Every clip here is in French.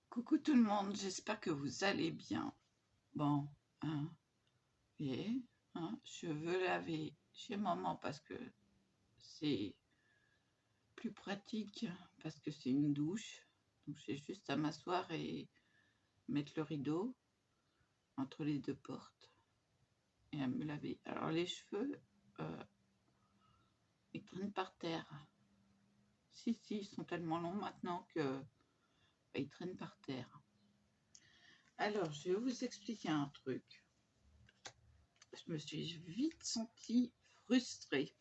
Coucou tout le monde, j'espère que vous allez bien. Bon, et je veux laver chez maman parce que c'est plus pratique, parce que c'est une douche. Donc j'ai juste à m'asseoir et mettre le rideau entre les deux portes et à me laver. Alors les cheveux, ils traînent par terre. Si, ils sont tellement longs maintenant que ils traînent par terre. Alors, je vais vous expliquer un truc. Je me suis vite sentie frustrée.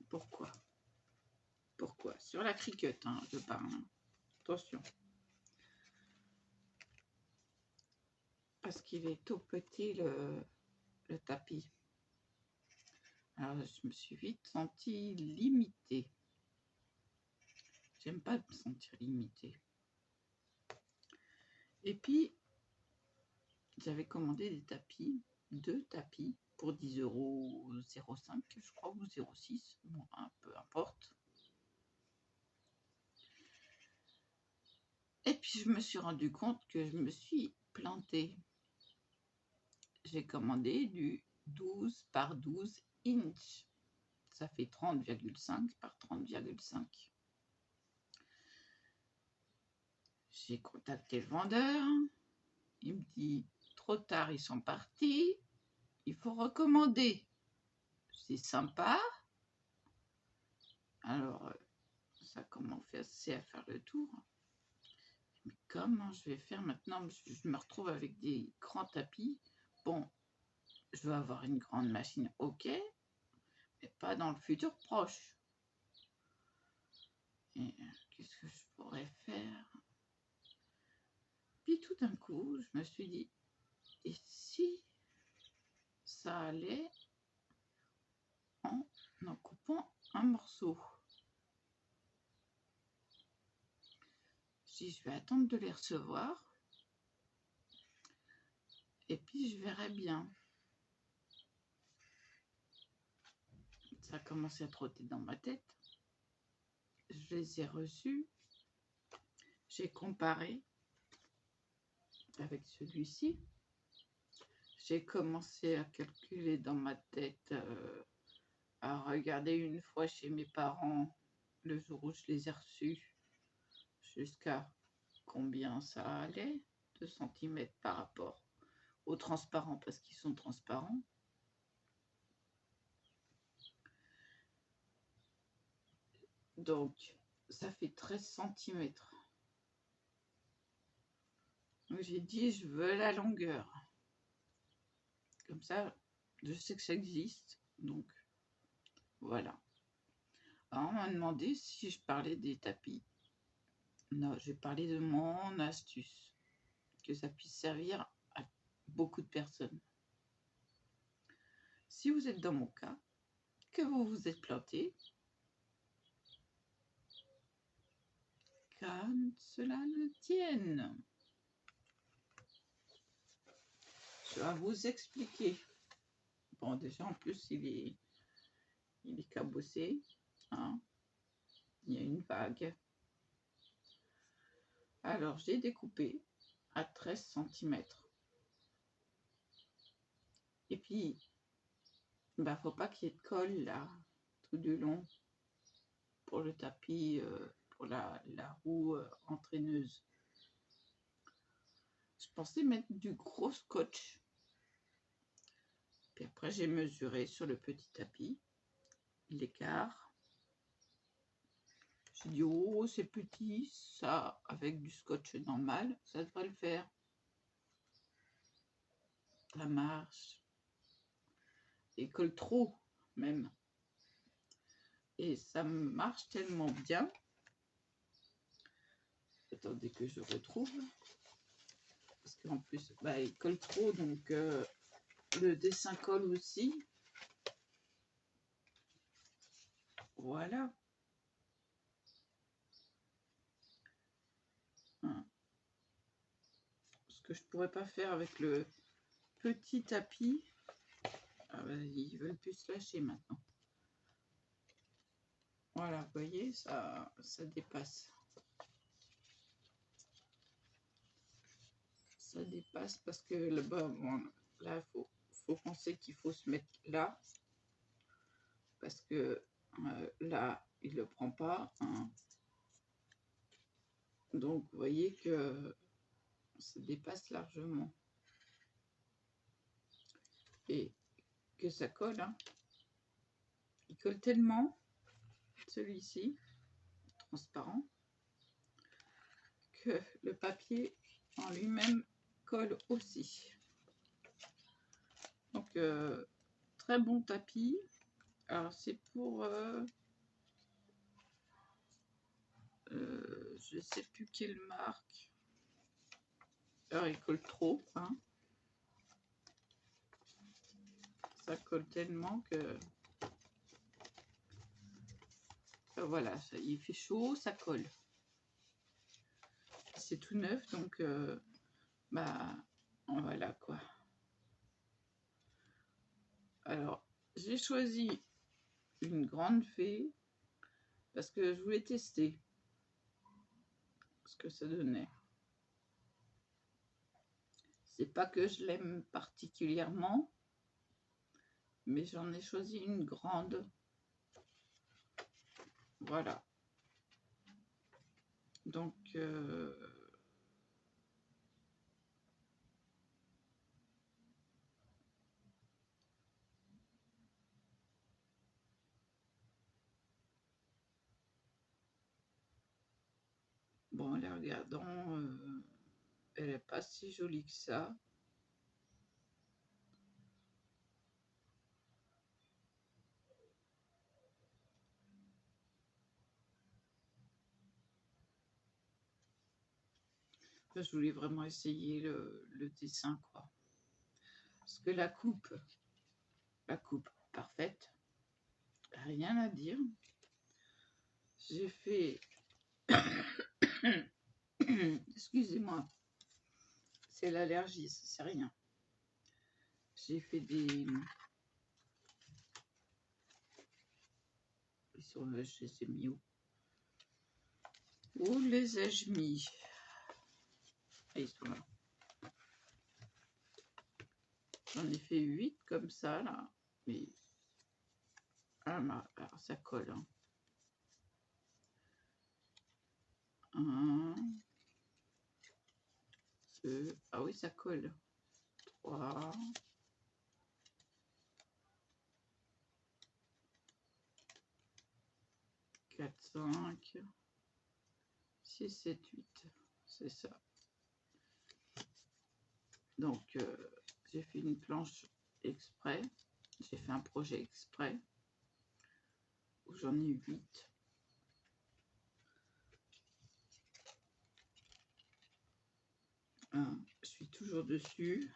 Pourquoi Sur la cricket, je parle. Attention. Parce qu'il est tout petit, le tapis. Alors, je me suis vite sentie limitée. J'aime pas me sentir limitée. Et puis, j'avais commandé des tapis, 2 tapis, pour 10,05 €, je crois, ou 0,6 €, bon, peu importe. Et puis, je me suis rendu compte que je me suis plantée. J'ai commandé du 12 par 12 inch. Ça fait 30,5 par 30,5. J'ai contacté le vendeur. Il me dit, trop tard, ils sont partis. Il faut recommander. C'est sympa. Alors, ça commence à faire le tour. Mais comment je vais faire maintenant? Je me retrouve avec des grands tapis. Bon, je vais avoir une grande machine, ok, mais pas dans le futur proche. Et qu'est-ce que je pourrais faire? Puis tout d'un coup, je me suis dit, et si ça allait en coupant un morceau? Je dis, je vais attendre de les recevoir et puis je verrai bien. Ça a commencé à trotter dans ma tête. Je les ai reçus. J'ai comparé avec celui-ci. J'ai commencé à calculer dans ma tête, à regarder une fois chez mes parents le jour où je les ai reçus, jusqu'à combien ça allait, 2 cm par rapport aux transparents, parce qu'ils sont transparents. Donc, ça fait 13 cm. Donc, j'ai dit, je veux la longueur. Comme ça, je sais que ça existe. Donc, voilà. Alors, on m'a demandé si je parlais des tapis. Non, j'ai parlé de mon astuce. Que ça puisse servir à beaucoup de personnes. Si vous êtes dans mon cas, que vous vous êtes planté, qu'à cela ne tienne. Je vais vous expliquer. Bon, déjà, en plus, il est cabossé. Il y a une vague. Alors, j'ai découpé à 13 cm. Et puis, faut pas qu'il y ait de colle là, tout du long, pour le tapis, pour la roue entraîneuse. Je pensais mettre du gros scotch. Puis après, j'ai mesuré sur le petit tapis l'écart. J'ai dit, oh, c'est petit, ça, avec du scotch normal, ça devrait le faire. Ça marche. Et colle trop, même. Et ça marche tellement bien. Attendez que je retrouve. Parce qu'en plus, il colle trop, donc le dessin colle aussi. Voilà. que je pourrais pas faire avec le petit tapis. Ah bah, ils veulent plus se lâcher maintenant. Voilà, vous voyez, ça dépasse. Ça dépasse parce que là-bas, bon, là, faut penser qu'il faut se mettre là. Parce que là, il ne le prend pas. Hein. Donc, vous voyez que ça dépasse largement. Et que ça colle. Hein. Il colle tellement, celui-ci, transparent, que le papier en lui-même colle aussi. Donc, très bon tapis. Alors, c'est pour... je ne sais plus quelle marque. Alors, il colle trop. Hein. Ça colle tellement que... voilà, ça, il fait chaud, ça colle. C'est tout neuf, donc bah voilà quoi. Alors, j'ai choisi une grande fée parce que je voulais tester ce que ça donnait. C'est pas que je l'aime particulièrement, mais j'en ai choisi une grande. Voilà. Donc, bon, les regardons, elle n'est pas si jolie que ça. Je voulais vraiment essayer le dessin, quoi. Parce que la coupe parfaite, rien à dire. J'ai fait, excusez-moi, c'est l'allergie, c'est rien. J'ai fait des, ils sont là, je les ai mis où? Où les ai-je mis? Ah, ils sont là. J'en ai fait 8 comme ça, là. Mais alors, ça colle. Hein. 1, 2, ah oui, ça colle. 3, 4, 5, 6, 7, 8. C'est ça. Donc, j'ai fait une planche exprès. J'ai fait un projet exprès. Où j'en ai 8. Je suis toujours dessus.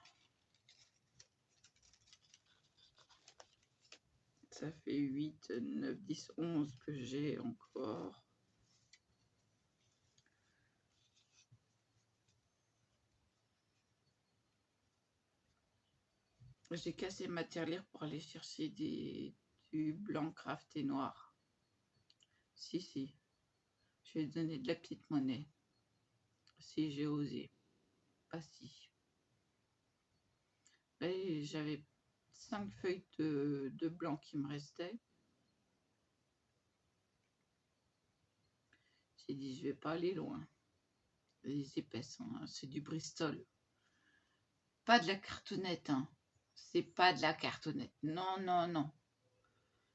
Ça fait 8, 9, 10, 11 que j'ai encore. J'ai cassé ma tirelire pour aller chercher du blanc crafté noir. Si. Je vais donner de la petite monnaie. Si j'ai osé. Pas si. J'avais 5 feuilles de blanc qui me restaient. J'ai dit, je vais pas aller loin. Les épaisses, hein, c'est du Bristol. Pas de la cartonnette, hein. C'est pas de la cartonnette. Non.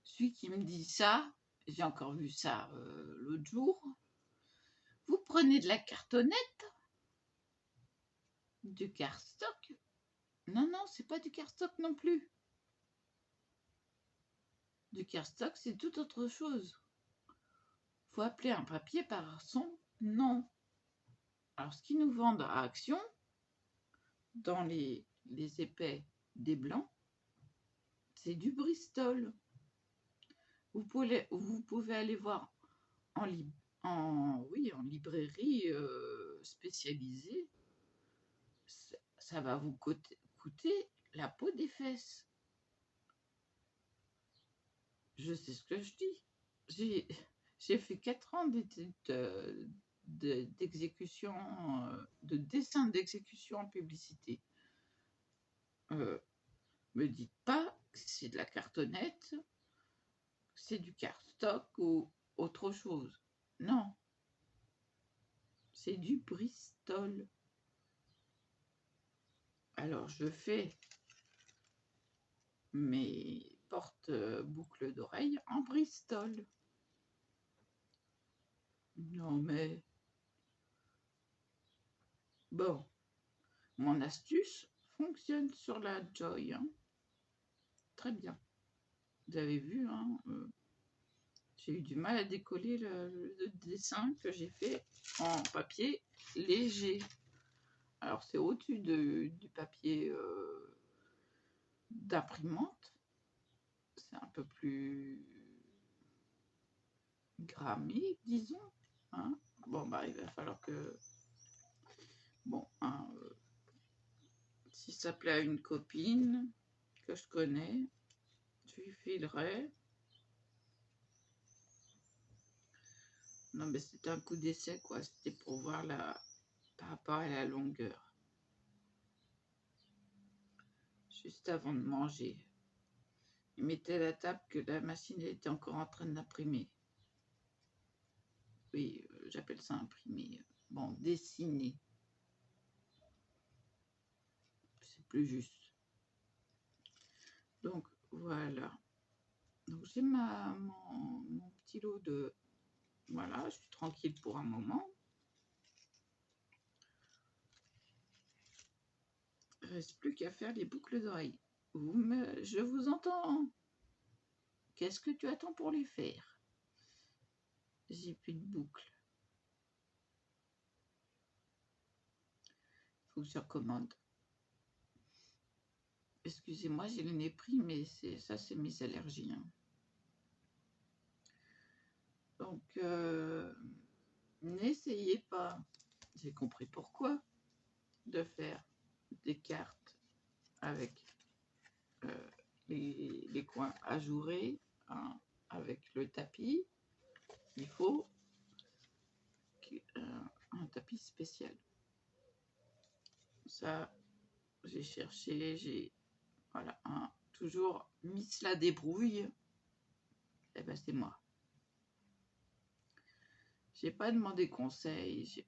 Celui qui me dit ça, j'ai encore vu ça l'autre jour. Vous prenez de la cartonnette, du cardstock. Non, c'est pas du cardstock non plus. Du cardstock, c'est tout autre chose. Faut appeler un papier par son nom. Alors, ce qu'ils nous vendent à Action, dans les épais des blancs, c'est du Bristol. Vous pouvez aller voir en librairie spécialisée. ça va vous coûter la peau des fesses. Je sais ce que je dis. J'ai fait 4 ans d'études d'exécution, de dessin d'exécution en publicité. Me dites pas que c'est de la cartonnette, c'est du cardstock ou autre chose. Non, c'est du Bristol. Alors je fais mes porte-boucles d'oreilles en Bristol. Non mais bon, mon astuce fonctionne sur la Joy, hein. Très bien. Vous avez vu, hein, j'ai eu du mal à décoller le dessin que j'ai fait en papier léger. Alors c'est au-dessus du papier d'imprimante. C'est un peu plus grammé, disons. Hein. Bon, bah, il va falloir que... Bon, hein, si ça plaît à une copine que je connais, je lui filerai. Non, mais c'était un coup d'essai, quoi. C'était pour voir par rapport à la longueur. Juste avant de manger. Il mettait à la table que la machine était encore en train d'imprimer. Oui, j'appelle ça imprimer. Bon, dessiner. C'est plus juste. Donc, voilà. Donc, j'ai mon petit lot de... Voilà, je suis tranquille pour un moment. Il ne reste plus qu'à faire les boucles d'oreilles. Je vous entends. Qu'est-ce que tu attends pour les faire? J'ai plus de boucles. Il faut que je recommande. Excusez-moi, j'ai le nez pris, mais ça, c'est mes allergies. Hein. Donc, n'essayez pas, j'ai compris pourquoi, de faire des cartes avec les coins ajourés, hein, avec le tapis. Il faut un tapis spécial. Ça, j'ai cherché, voilà, hein, toujours Miss la débrouille. Eh ben, c'est moi. J'ai pas demandé conseil, j'ai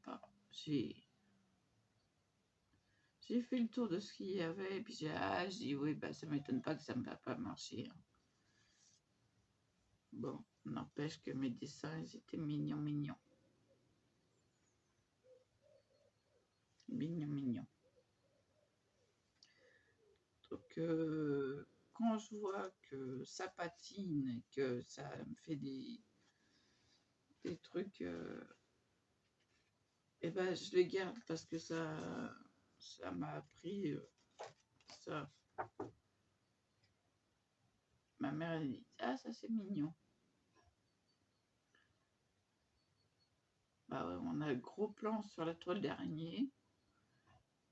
fait le tour de ce qu'il y avait, et puis j'ai dit oui, bah, ça m'étonne pas que ça ne va pas marcher. Hein. Bon, n'empêche que mes dessins, ils étaient mignons, mignons. Mignons, mignons. Donc, quand je vois que ça patine, que ça me fait des trucs, et ben, je les garde parce que ça m'a appris ça. Ma mère, elle dit, ah, ça c'est mignon. Bah ouais, on a le gros plan sur la toile d'araignée.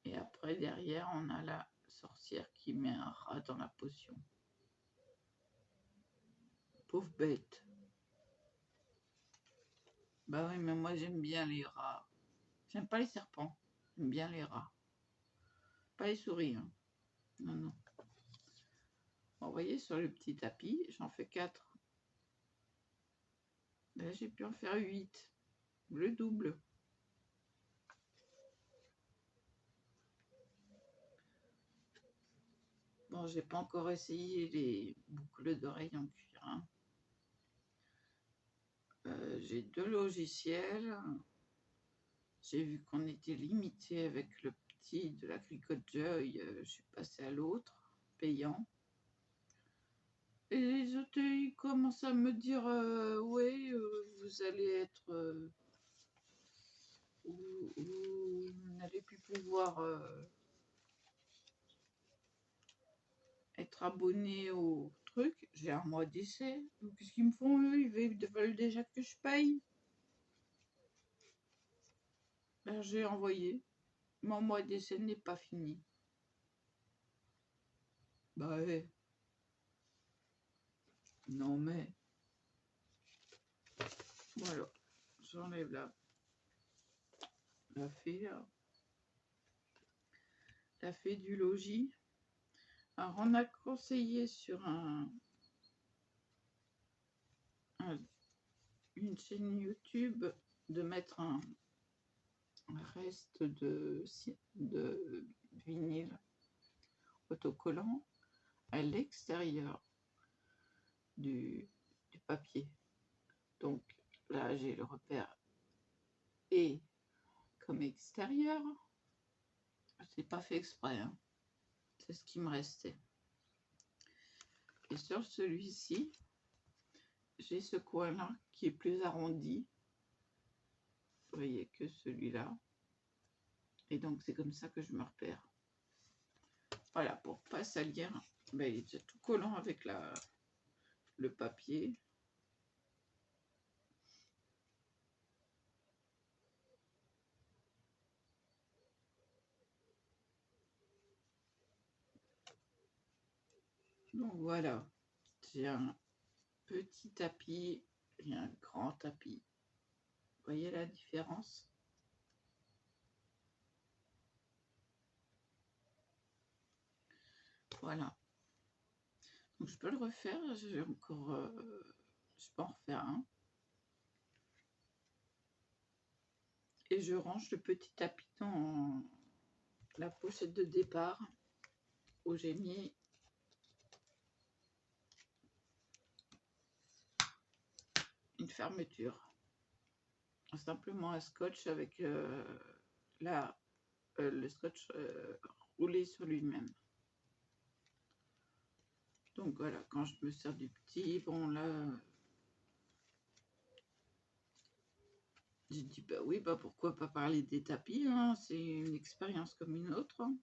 Et après, derrière, on a la sorcière qui met un rat dans la potion. Pauvre bête. Bah oui, mais moi, j'aime bien les rats. J'aime pas les serpents. J'aime bien les rats. Pas les souris. Hein. Non, non. Bon, vous voyez, sur le petit tapis, j'en fais 4. Là, j'ai pu en faire 8. Le double. Bon, j'ai pas encore essayé les boucles d'oreilles en cuir. Hein. J'ai 2 logiciels. J'ai vu qu'on était limité avec le petit de la Cricut Joy. Je suis passée à l'autre, payant. Et les autres, ils commencent à me dire oui, vous allez être... vous n'allez plus pouvoir être abonné au truc. J'ai un mois d'essai. Donc, qu'est-ce qu'ils me font, eux? Ils veulent déjà que je paye. Ben, j'ai envoyé. Mon mois d'essai n'est pas fini. Bah ouais. Non mais... Voilà. J'enlève la fée, la fée du logis. Alors on a conseillé sur une chaîne YouTube de mettre un reste de vinyle autocollant à l'extérieur du papier. Donc là j'ai le repère et comme extérieur, c'est pas fait exprès, hein. C'est ce qui me restait. Et sur celui-ci, j'ai ce coin-là qui est plus arrondi, vous voyez, que celui-là. Et donc c'est comme ça que je me repère. Voilà, pour pas salir, ben, il est déjà tout collant avec le papier. Donc voilà, j'ai un petit tapis et un grand tapis. Vous voyez la différence? Voilà. Donc je peux le refaire, j'ai encore, je peux en refaire un. Et je range le petit tapis dans la pochette de départ où j'ai mis une fermeture. Simplement un scotch avec le scotch roulé sur lui-même. Donc voilà, quand je me sers du petit, bon là, j'ai dit bah oui, bah pourquoi pas parler des tapis, hein, c'est une expérience comme une autre. Hein.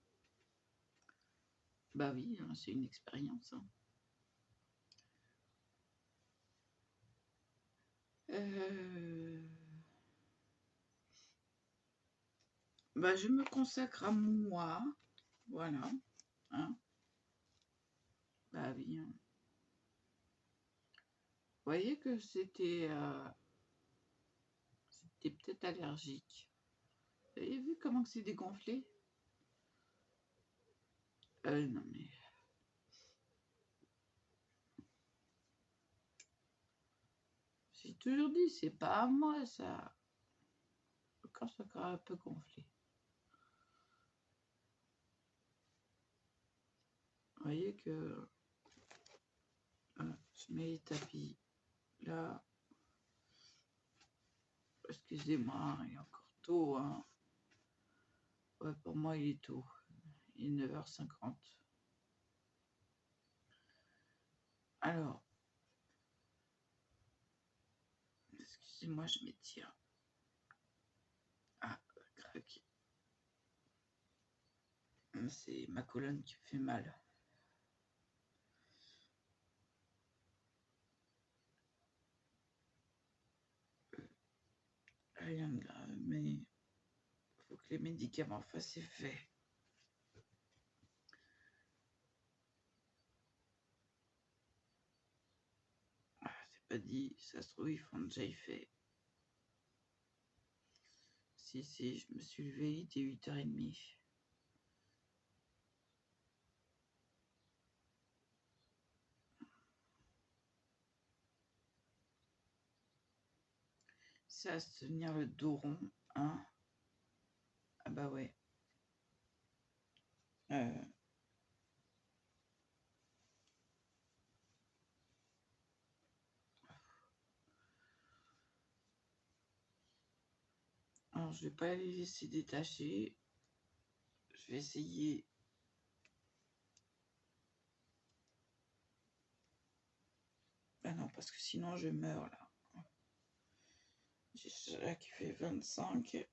Bah oui, hein, c'est une expérience. Hein. Bah je me consacre à moi, voilà. Hein. Bah oui. Hein. Vous voyez que c'était peut-être allergique. Vous avez vu comment c'est dégonflé? Non mais... J'ai toujours dit, c'est pas à moi ça. Le corps soit encore un peu gonflé. Vous voyez que... Voilà, je mets les tapis là. Excusez-moi, il est encore tôt. Hein. Ouais, pour moi, il est tôt. Il est 9h50. Alors, excusez-moi, je m'étire. Ah, crac. C'est ma colonne qui me fait mal. Rien de grave, mais il faut que les médicaments fassent effet. Ah, c'est pas dit, ça se trouve, ils font déjà effet. Si, je me suis levée, il était 8h30. Ça va se tenir le dos rond, hein. Ah bah ouais. Alors, je vais pas les laisser détacher. Je vais essayer. Ah non, parce que sinon je meurs là. J'ai ça qui fait 25.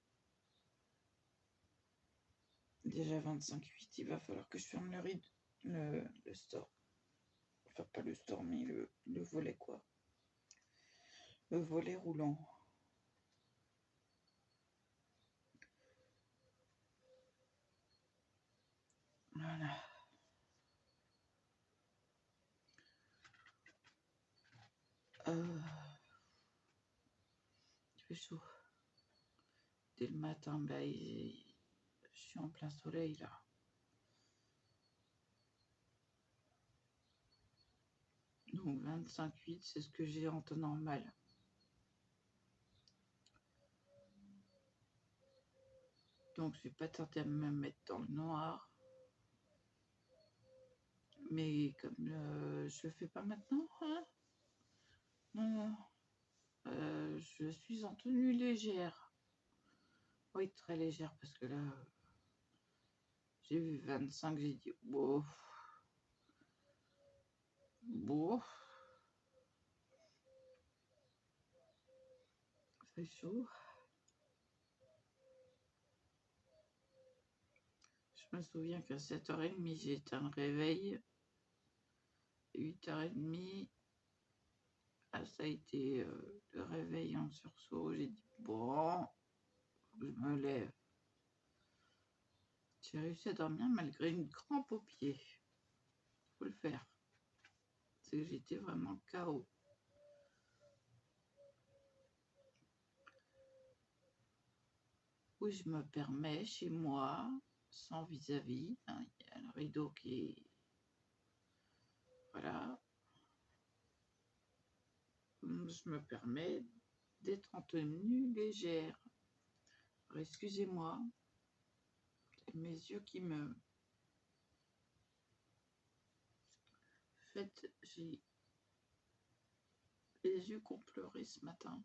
Déjà 25,8. Il va falloir que je ferme le store. Enfin, pas le store, mais le volet quoi. Le volet roulant. fait chaud. Dès le matin, je suis en plein soleil là. Donc 25,8, c'est ce que j'ai en temps normal. Donc je vais pas tarder à me mettre dans le noir. Mais comme je le fais pas maintenant, hein, non, je suis en tenue légère. Oui, très légère parce que là, j'ai vu 25, j'ai dit bon, c'est chaud. Je me souviens qu'à 7h30, j'ai éteint le réveil. 8h30, ça a été le réveil en sursaut. J'ai dit bon, je me lève. J'ai réussi à dormir malgré une crampe au pied. Faut le faire. C'est que j'étais vraiment KO. Oui, je me permets chez moi, sans vis-à-vis. Hein, il y a le rideau qui est... Voilà. Je me permets d'être en tenue légère. Excusez-moi. C'est mes yeux qui me... En fait, j'ai les yeux qui ont pleuré ce matin.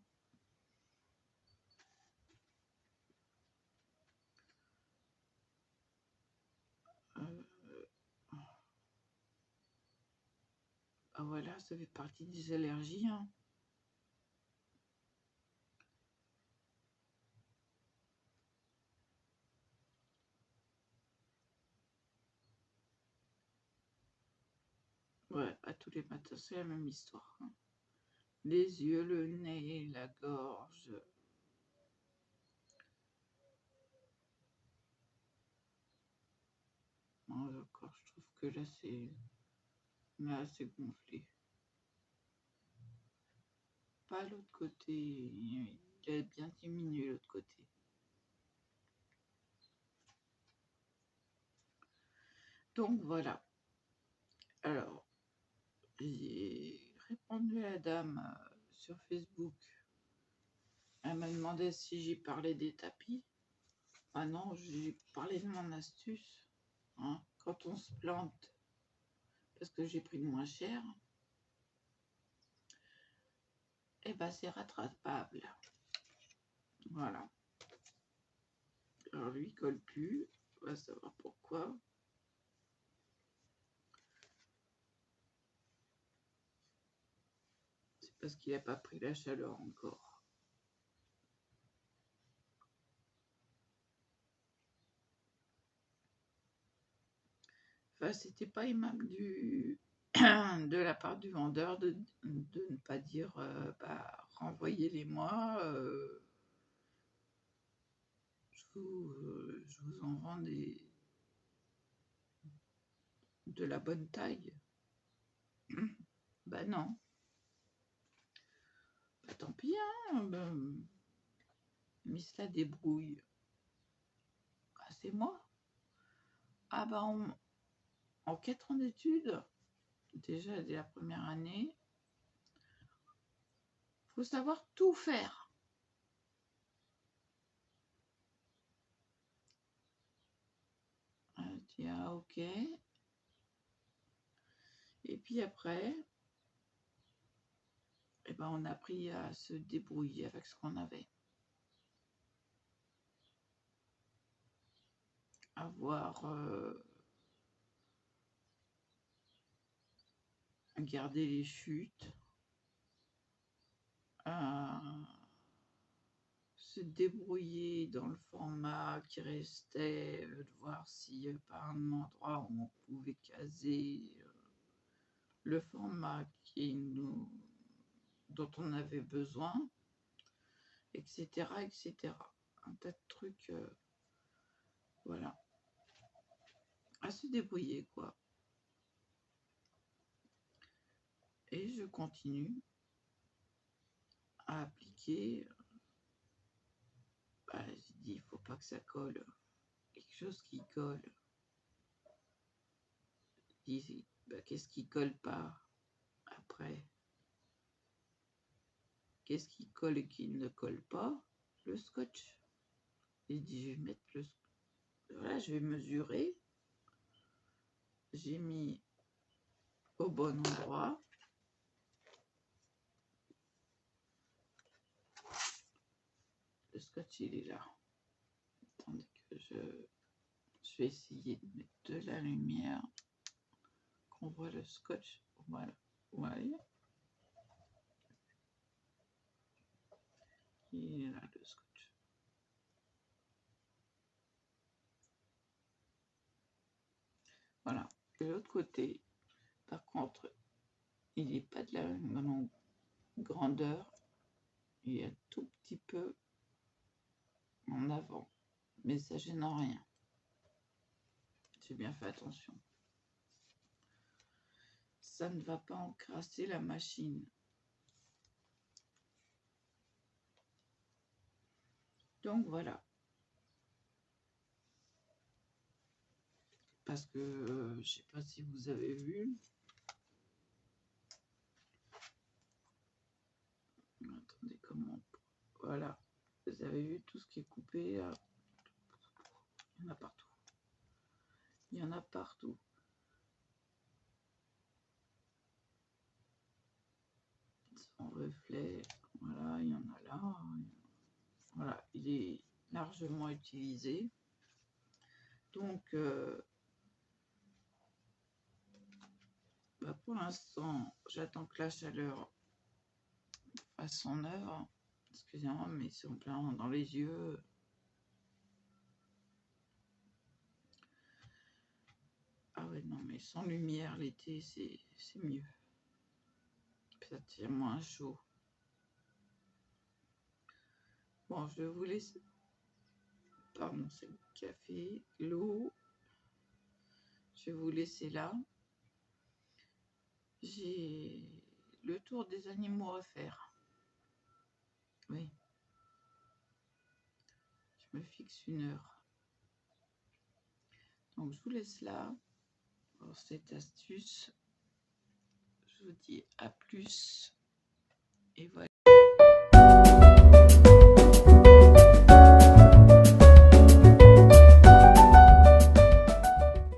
Ah voilà, ça fait partie des allergies. Hein. Ouais, à tous les matins, c'est la même histoire. Hein. Les yeux, le nez, la gorge. Oh, d'accord, je trouve que là, c'est gonflé. Pas l'autre côté. Il a bien diminué l'autre côté. Donc voilà. Alors, j'ai répondu à la dame sur Facebook. Elle m'a demandé si j'ai parlé des tapis. Ah non, j'ai parlé de mon astuce. Hein, quand on se plante, parce que j'ai pris le moins cher, et ben c'est rattrapable. Voilà. Alors lui, il colle plus. On va savoir pourquoi. C'est parce qu'il n'a pas pris la chaleur encore. Enfin, c'était pas aimable de la part du vendeur de ne pas dire renvoyez-les-moi. Je vous en vends de la bonne taille. Bah non. Bah tant pis, hein. Mais cela débrouille. Ah, c'est moi. Ah bah en 4 ans d'études, déjà dès la première année, faut savoir tout faire. Ah ok. Et puis après, eh ben, on a appris à se débrouiller avec ce qu'on avait. Avoir garder les chutes, se débrouiller dans le format qui restait, de voir si par un endroit où on pouvait caser le format dont on avait besoin, etc., etc. Un tas de trucs, voilà, à se débrouiller, quoi. Et je continue à appliquer bah, j'ai dit, il faut pas que ça colle. Quelque chose qui colle. J'ai dit, bah, qu'est-ce qui colle pas après? Qu'est-ce qui colle et qui ne colle pas? Le scotch. J'ai dit, je vais mettre le scotch. Voilà, je vais mesurer. J'ai mis au bon endroit. Le scotch, il est là. Attendez que je vais essayer de mettre de la lumière. Qu'on voit le scotch. Voilà. Vous voyez? Il est là, le scotch. Voilà. De l'autre côté, par contre, il n'est pas de la même grandeur. Il est un tout petit peu en avant. Mais ça gêne en rien. J'ai bien fait attention. Ça ne va pas encrasser la machine. Donc voilà. Parce que je sais pas si vous avez vu. Attendez, comment. Voilà. Vous avez vu tout ce qui est coupé. Là. Il y en a partout. Il y en a partout. Sans reflet. Voilà, il y en a là. Voilà, il est largement utilisé. Donc, bah pour l'instant, j'attends que la chaleur fasse son œuvre. Excusez-moi, mais c'est en plein dans les yeux. Ah ouais, non, mais sans lumière, l'été, c'est mieux. Ça tient moins chaud. Bon, je vais vous laisser. Pardon, c'est le café, l'eau. Je vais vous laisser là. J'ai le tour des animaux à faire. Oui. Je me fixe une heure. Donc, je vous laisse là pour cette astuce. Je vous dis à plus. Et voilà.